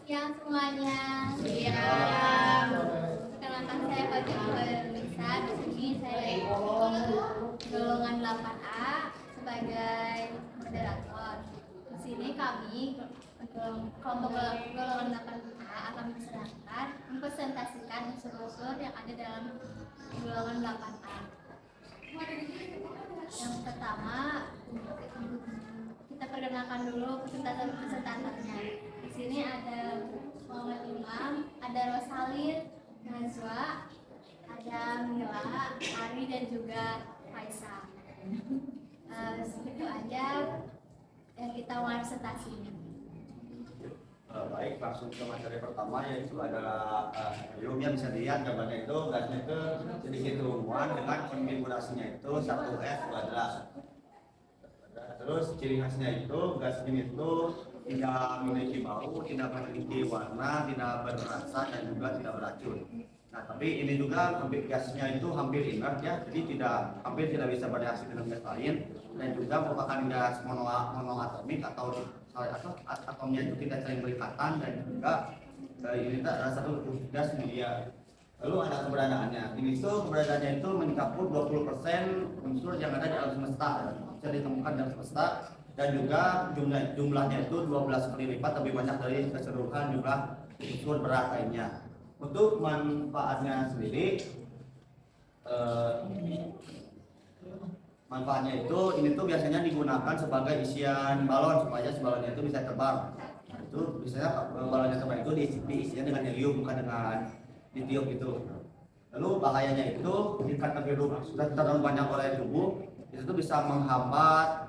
Siang semuanya. Siang. Perkenalkan saya Fatima Nisa. Di sini saya golongan 8A sebagai moderator. Di sini kami kelompok golongan 8A akan mempresentasikan unsur-unsur yang ada dalam golongan 8A. Yang pertama, kita perkenalkan dulu presentatornya. Di sini ada Muhammad Imam, ada Rosalin, Nazwa, ada Mila, Ari dan juga Faisal. Segitu aja yang kita mulai presentasinya. Baik, langsung ke materi pertama, yaitu adalah helium. Bisa dilihat gambarnya itu gasnya itu sedikit rumuan dengan konfigurasinya itu 1S kuadrat. Terus ciri khasnya itu gas ini itu tidak memiliki bau, tidak memiliki warna, tidak berrasa dan juga tidak beracun. Nah, tapi ini juga gasnya itu hampir inert ya, jadi hampir tidak bisa bereaksi dengan gas lain, dan juga merupakan gas monoatomik atau atomnya itu tidak saling berikatan, dan juga ini adalah satu gas mulia. Lalu ada keberadaannya. Ini keberadaannya itu mencakup 20% unsur yang ada di alam semesta, bisa ditemukan dalam semesta, dan juga jumlahnya itu 12 kali lipat lebih banyak dari keseluruhan jumlah unsur berat lainnya. Untuk manfaatnya sendiri, manfaatnya itu ini tuh biasanya digunakan sebagai isian balon supaya si balonnya itu bisa terbang. Nah, itu biasanya balonnya terbang itu diisinya dengan helium, bukan dengan ditiup gitu. Lalu bahayanya itu jika terhirup terlalu banyak oleh tubuh, itu tuh bisa menghambat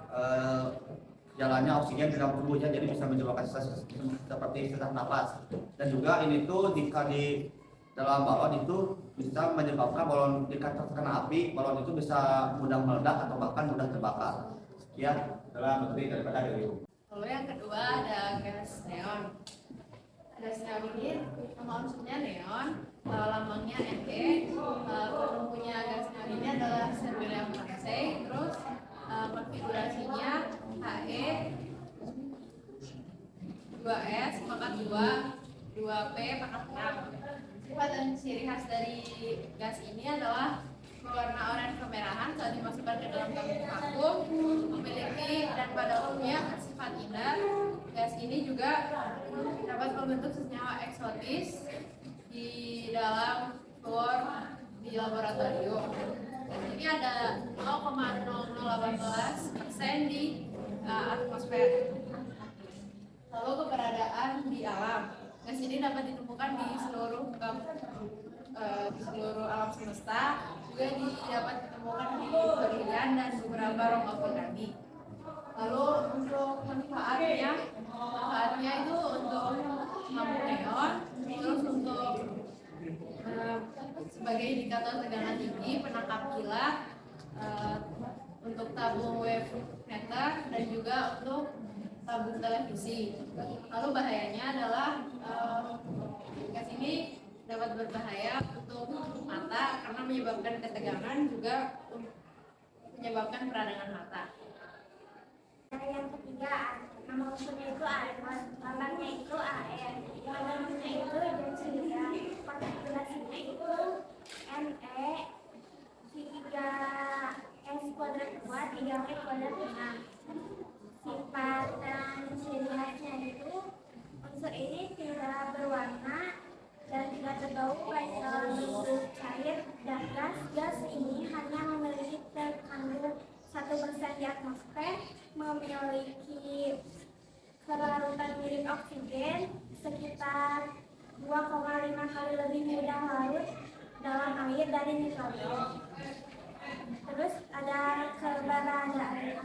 jalannya oksigen ke dalam tubuhnya, jadi bisa menyebabkan seperti sesak napas. Dan juga ini tuh jika di dalam balon itu bisa menyebabkan balon jika terkena api, balon itu bisa mudah meledak atau bahkan mudah terbakar. Sekian adalah materi daripada helium. Lalu yang kedua ada gas neon. Gas neon ini nama unsurnya neon, lambangnya Ne. Penunggunya gas neon ini adalah William Ramsay. Terus konfigurasinya He 2S pangkat 2, 2P pangkat 6. Sifat dan ciri khas dari gas ini adalah berwarna oranye kemerahan saat dimasukkan ke dalam tabung vakum, memiliki dan pada umumnya sifat indah. Gas ini juga dapat membentuk senyawa eksotis di dalam fluor di laboratorium. Dan ini ada 0,0018% di atmosfer. Lalu keberadaan di alam. Gas ini dapat ditemukan di seluruh alam semesta, juga dapat ditemukan di berlian dan beberapa rongga vulkanik. Lalu untuk manfaatnya itu untuk lampu neon, terus untuk sebagai indikator tegangan tinggi, penangkap kilat, untuk tabung wave meter, dan juga untuk tabung televisi. Lalu bahayanya adalah gas ini dapat berbahaya untuk mata karena menyebabkan ketegangan, juga menyebabkan peradangan mata. Yang ketiga, nama unsurnya itu argon, lambangnya itu Ar, magnetnya itu densilia, konfigurasinya itu Ne 3S kuadrat 2, 3P kuadrat 6. Sifat dan ciri khasnya itu unsur ini tidak berwarna dan tidak terbau baik dalam bentuk cair dan gas. Gas ini hanya memiliki terkandung 1% di atmosfer, memiliki kelarutan mirip oksigen, sekitar 2,5 kali lebih mudah larut dalam air dari nitrogen. Terus ada keberadaan alamnya.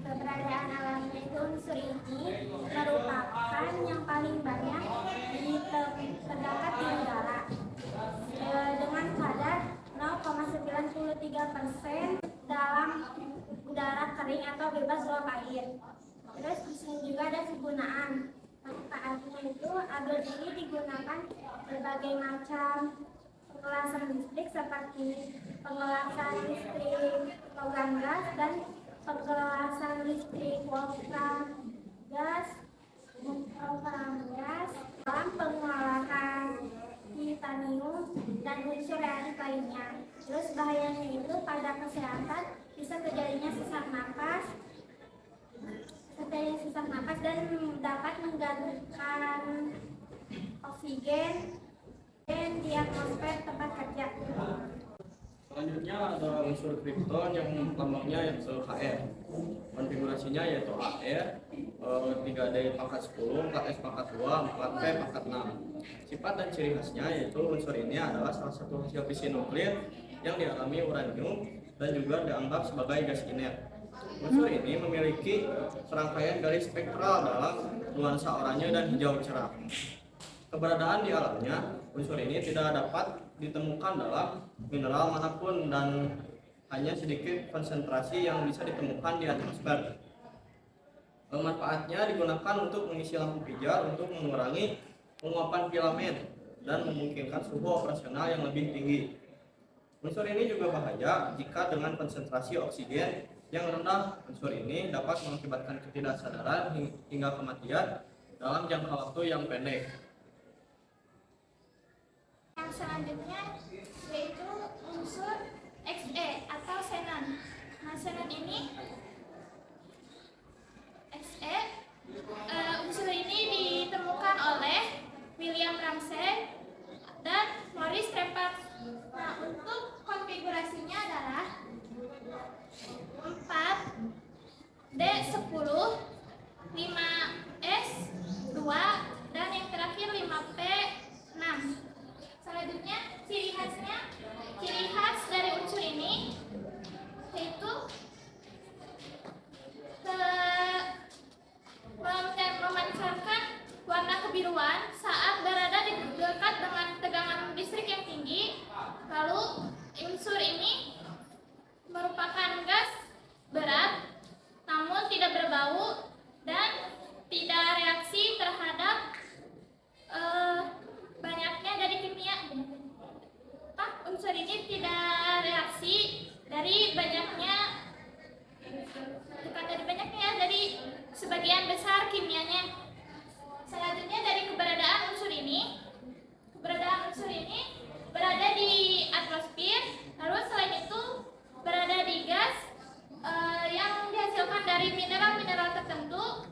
Keberadaan alamnya itu unsur ini merupakan yang paling banyak terdapat di udara dengan kadar 0,93% dalam udara kering atau bebas uap air. Terus di sini juga ada kegunaan. Manfaatnya itu argon ini digunakan berbagai macam pengelasan listrik seperti pengelasan listrik logam gas dan pengelasan listrik wolfram gas, volfram gas dalam pengolahan titanium dan unsur reaktif lainnya. Terus bahayanya itu pada kesehatan bisa terjadinya sesak napas, dan dapat mengganggukan oksigen di atmosfer tempat kerja. Selanjutnya ada unsur kripton yang lambangnya yaitu Kr. Konfigurasinya yaitu Ar, 3D pangkat 10, 4S pangkat 2, 4P pangkat 6. Sifat dan ciri khasnya yaitu unsur ini adalah salah satu hasil fisi nuklir yang dialami uranium dan juga dianggap sebagai gas inert. Unsur ini memiliki serangkaian garis spektral dalam nuansa oranye dan hijau cerah. Keberadaan di alamnya, unsur ini tidak dapat ditemukan dalam mineral manapun dan hanya sedikit konsentrasi yang bisa ditemukan di atmosfer. Manfaatnya digunakan untuk mengisi lampu pijar untuk mengurangi penguapan filament dan memungkinkan suhu operasional yang lebih tinggi. Unsur ini juga bahaya jika dengan konsentrasi oksigen yang rendah. Unsur ini dapat mengakibatkan ketidaksadaran hingga kematian dalam jangka waktu yang pendek. Yang selanjutnya yaitu unsur Xe atau xenon. Nah, xenon ini Xe unsur ini ditemukan oleh William Ramsay dan Maurice Trepat. Nah, untuk konfigurasinya adalah 4D10, 5S2, dan yang terakhir 5P6. Selanjutnya ciri khas dari unsur ini yaitu memancarkan warna kebiruan saat berada di dekat dengan tegangan listrik yang tinggi. Lalu unsur ini merupakan gas berat namun tidak berbau dan tidak reaksi terhadap banyaknya dari kimia. Unsur ini tidak reaksi dari banyaknya, bukan dari banyaknya, dari sebagian besar kimianya. Selanjutnya dari keberadaan unsur ini berada di atmosfer, lalu selain itu berada di gas yang dihasilkan dari mineral-mineral tertentu.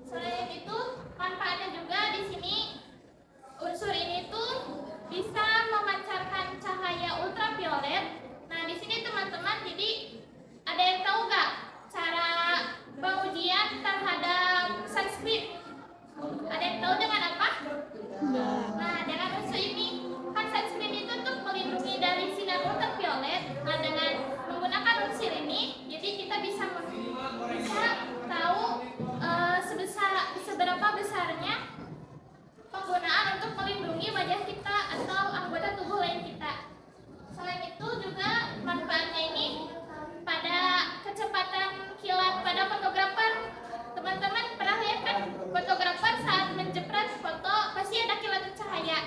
Selain itu manfaatnya juga di sini unsur ini tuh bisa memancarkan cahaya ultraviolet. Nah, di sini teman-teman, jadi ada yang tahu nggak cara pengujian terhadap sunscreen? Ada yang tahu dengan apa? Nah, dengan unsur ini kan sunscreen itu untuk melindungi dari sinar ultraviolet. Nah, dengan menggunakan unsur ini, jadi kita bisa tahu seberapa besarnya penggunaan untuk melindungi wajah kita atau anggota tubuh lain kita. Selain itu juga manfaatnya ini pada kecepatan kilat pada fotografer. Teman-teman pernah lihat kan fotografer saat menjepret foto pasti ada kilatan cahaya.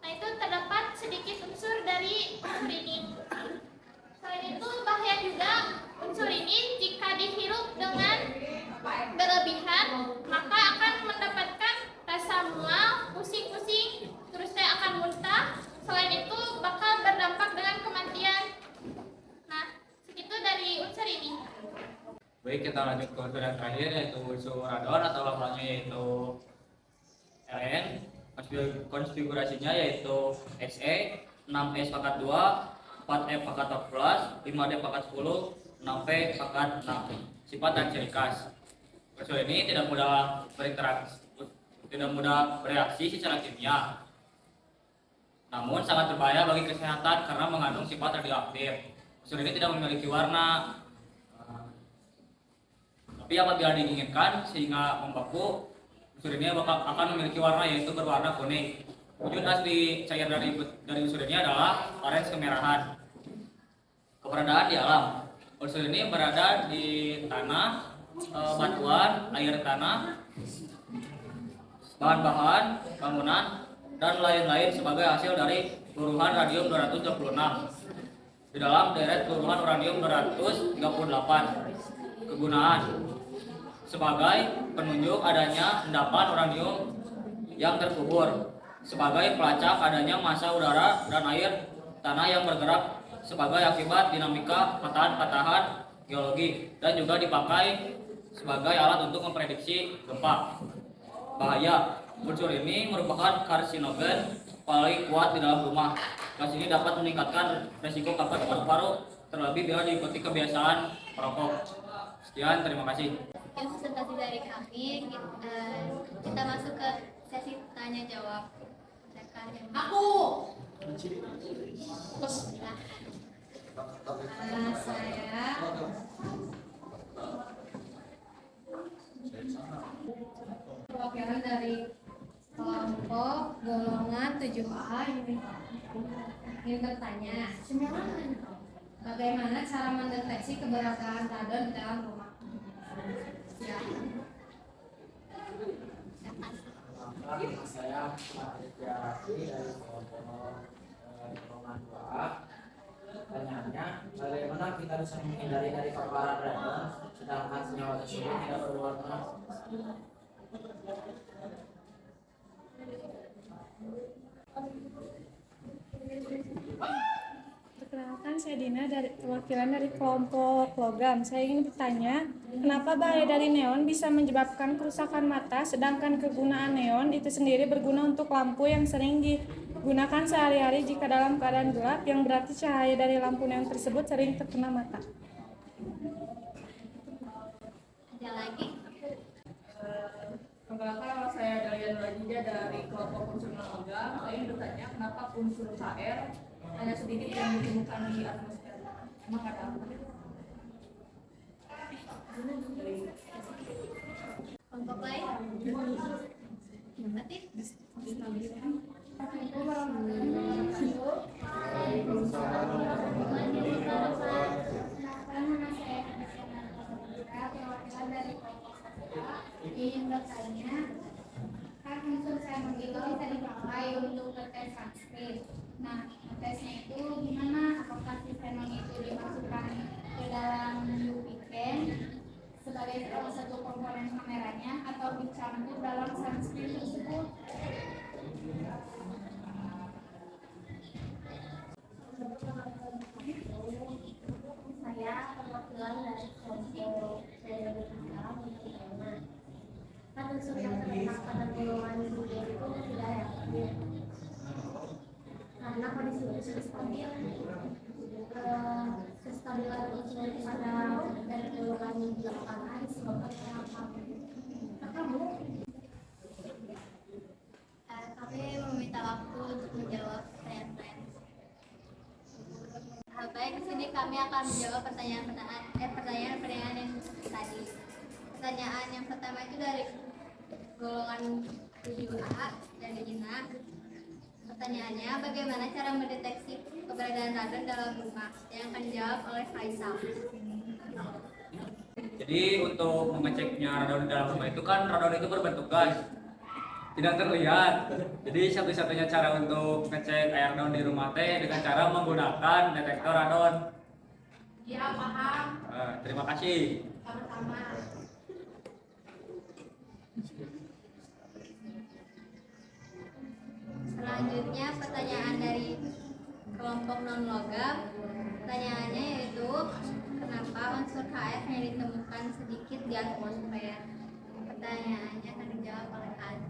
Nah, itu terdapat sedikit unsur dari unsur ini. Selain itu bahaya juga unsur ini jika dihirup dengan berlebihan maka akan mendapatkan rasa mual, pusing-pusing, terus saya akan muntah. Selain itu bakal berdampak dengan kematian. Nah, segitu dari unsur ini. Baik, kita lanjut ke unsur yang terakhir yaitu unsur radon atau lambangnya yaitu Rn. Konfigurasinya yaitu Xe, 6S pangkat 2, 4F pangkat 14, 5D pangkat 10, 6P pangkat 6. Sifat dan ciri khas. Unsur ini tidak mudah bereaksi secara kimia, namun sangat berbahaya bagi kesehatan karena mengandung sifat radioaktif. Unsur ini tidak memiliki warna, tapi apabila diinginkan sehingga membeku, unsur ini akan memiliki warna yaitu berwarna kuning. Wujud asli cair dari unsur ini adalah orange kemerahan. Keberadaan di alam. Unsur ini berada di tanah, batuan, air tanah, bahan-bahan bangunan, dan lain-lain sebagai hasil dari peluruhan radium 226 di dalam deret peluruhan uranium 238. Kegunaan. sebagai penunjuk adanya endapan uranium yang terkubur, sebagai pelacak adanya massa udara dan air tanah yang bergerak sebagai akibat dinamika patahan-patahan geologi, dan juga dipakai sebagai alat untuk memprediksi gempa. Bahaya, unsur ini merupakan karsinogen paling kuat di dalam rumah. Gas ini dapat meningkatkan resiko kanker paru-paru, terlebih bila diikuti kebiasaan merokok. Sekian, terima kasih. Yang presentasi dari kami, kita masuk ke sesi tanya jawab. Aku. Saya perwakilan dari kelompok golongan 7A ini bertanya, bagaimana cara mendeteksi keberadaan radon di dalam rumah? Ya. Saya Arifiarati dari kelompok golongan 2A. Pertanyaannya, bagaimana kita bisa menghindari dari paparan radon sedangkan senyawa tersebut tidak berwarna? Perkenalkan, saya Dina dari perwakilan dari kelompok logam. Saya ingin bertanya, kenapa bahaya dari neon bisa menyebabkan kerusakan mata, sedangkan kegunaan neon itu sendiri berguna untuk lampu yang sering digunakan sehari-hari jika dalam keadaan gelap, yang berarti cahaya dari lampu neon tersebut sering terkena mata. Ada lagi? Perkenalkan, nama saya Dalian Rajida dari kelompok unsur logam. Saya ingin bertanya, kenapa unsur HR hanya sedikit yang ditemukan di atmosfer? Emang ada apa? Kelompok lain? Berarti? Assalamualaikum warahmatullahi wabarakatuh. Nama saya perwakilan dari kelompok ingin bertanya, kan unsur xenon itu bisa dipakai untuk tes sunscreen. Nah, tesnya itu gimana? Apakah si xenon itu dimasukkan ke dalam UV can sebagai salah satu komponen kameranya atau dicampur dalam sunscreen tersebut? Saya perwakilan dari kelompok kan unsur yang terletak pada golongan tiga itu tidak reaktif karena kondisi unsur stabil. Kestabilan unsur pada dari golongan 8A disebabkan kenapa? Kami meminta waktu untuk menjawab pertanyaan-pertanyaan. Baik, di sini kami akan menjawab pertanyaan-pertanyaan yang tadi. Pertanyaan yang pertama itu dari golongan 7A dari Ina. Pertanyaannya, bagaimana cara mendeteksi keberadaan radon dalam rumah? Yang akan dijawab oleh Faisal. Jadi untuk mengeceknya radon di dalam rumah itu kan radon itu berbentuk gas, tidak terlihat. Jadi satu-satunya cara untuk ngecek air radon di rumah teh dengan cara menggunakan detektor radon. Ya, paham. Terima kasih. Sama-sama. Selanjutnya pertanyaan dari kelompok non-logam. Pertanyaannya yaitu, kenapa unsur KF yang ditemukan sedikit di atmosfer? Pertanyaannya akan dijawab oleh Adi.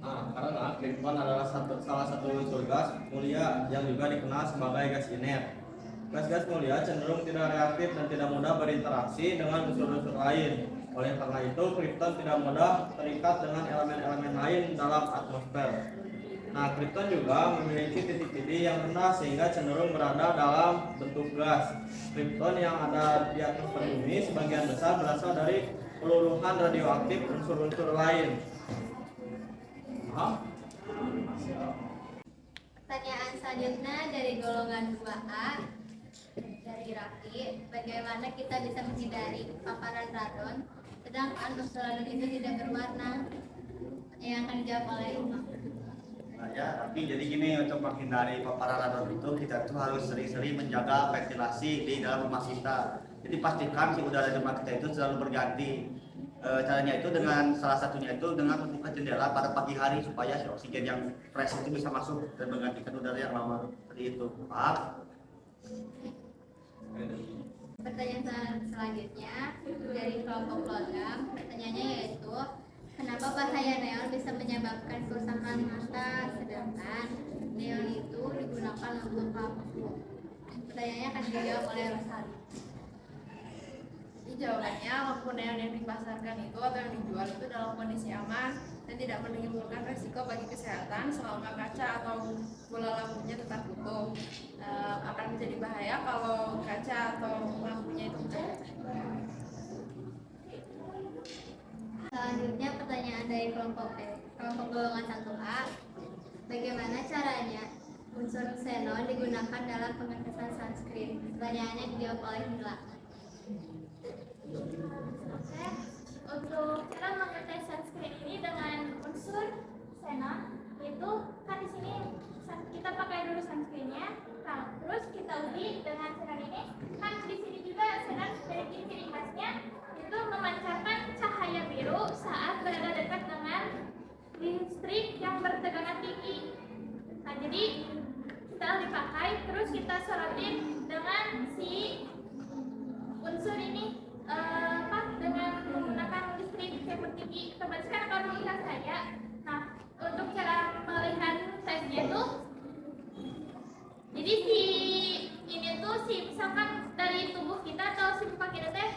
Karena krypton adalah salah satu unsur gas mulia yang juga dikenal sebagai gas inert. Gas-gas mulia cenderung tidak reaktif dan tidak mudah berinteraksi dengan unsur-unsur lain. Oleh karena itu, krypton tidak mudah terikat dengan elemen-elemen lain dalam atmosfer. Nah, krypton juga memiliki titik-titik yang rendah sehingga cenderung berada dalam bentuk gas. Krypton yang ada di atmosfer bumi sebagian besar berasal dari peluluhan radioaktif unsur-unsur lain. Pertanyaan selanjutnya dari golongan 2A dari Raffi. Bagaimana kita bisa menghindari paparan radon sedangkan unsur radon itu tidak berwarna? Yang akan dijawab oleh Imam. Nah, ya, tapi jadi gini, untuk menghindari paparan radon itu kita tuh harus sering-sering menjaga ventilasi di dalam rumah kita. Jadi pastikan si udara di rumah kita itu selalu berganti. Caranya itu dengan salah satunya itu dengan membuka jendela pada pagi hari supaya si oksigen yang fresh itu bisa masuk dan menggantikan udara yang lama seperti itu. Paham? Pertanyaan selanjutnya dari kelompok logam, pertanyaannya yaitu kenapa bahaya neon bisa menyebabkan kerusakan mata sedangkan neon itu digunakan untuk lampu? Pertanyaannya akan dijawab oleh Rosali. Jadi jawabannya, lampu neon yang dipasarkan itu atau yang dijual itu dalam kondisi aman dan tidak menimbulkan resiko bagi kesehatan selama kaca atau bola lampunya tetap utuh. Akan menjadi bahaya kalau kaca atau lampunya itu pecah. Selanjutnya pertanyaan dari kelompok B, kelompok golongan 1A. Bagaimana caranya unsur xenon digunakan dalam pengetesan sunscreen? Pertanyaannya dijawab oleh Mila. Oke, untuk cara mengetes sunscreen ini dengan unsur xenon itu kan di sini kita pakai dulu sunscreennya, nah, terus kita uji dengan xenon ini. Kan di sini juga xenon memiliki ciri khasnya itu memancarkan cahaya biru saat berada dekat dengan listrik yang bertegangan tinggi. Nah, jadi setelah dipakai terus kita sorotin dengan si unsur ini dengan menggunakan listrik yang tinggi. Kembalikan kalau melihat saya. Nah, untuk cara melihat tesnya tuh, jadi si ini tuh misalkan dari tubuh kita atau si muka kita teh,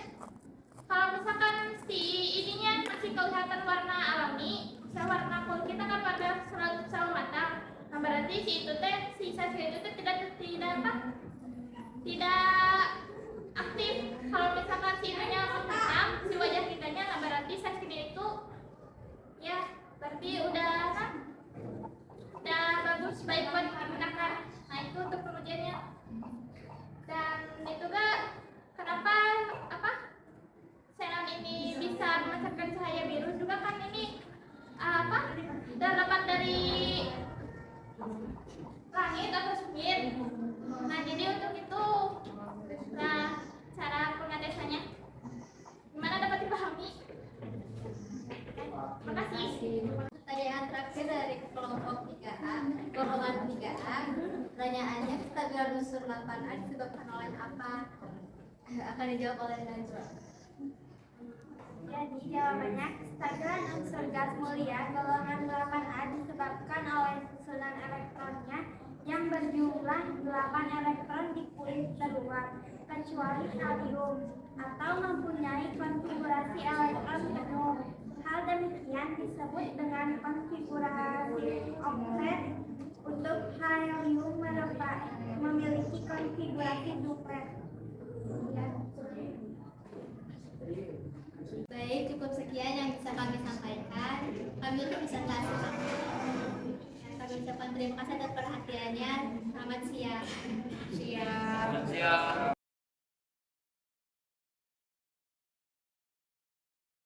kalau misalkan si ininya masih kelihatan warna alami, warna kulit kita kan pada selalu matang. Nah, berarti si itu teh si sunscreen itu tidak aktif. Kalau misalkan si ininya hitam, si wajah kitanya, nah berarti sunscreen itu ya berarti udah bagus, baik buat digunakan. Nah, itu untuk pengujiannya. Dan itu gak kenapa xenon ini bisa memancarkan cahaya biru juga kan ini dapat dari langit atau sumber. Nah, jadi untuk itu, nah cara pengetesannya gimana dapat dipahami? Terima kasih. Pertanyaan terakhir dari kelompok 3A, golongan 3A. Pertanyaannya, kestabilan unsur 8A disebabkan oleh apa? Akan dijawab oleh Najwa. Jadi jawabannya, kestabilan unsur gas mulia golongan 8A disebabkan oleh susunan elektronnya yang berjumlah 8 elektron di kulit terluar, kecuali kalium, atau mempunyai konfigurasi elektron penuh. Hal demikian disebut dengan konfigurasi oktet. Untuk helium memiliki konfigurasi duplet. Baik, cukup sekian yang bisa kami sampaikan. Kami untuk presentasi kami ucapkan terima kasih atas perhatiannya. Selamat siang. Siap.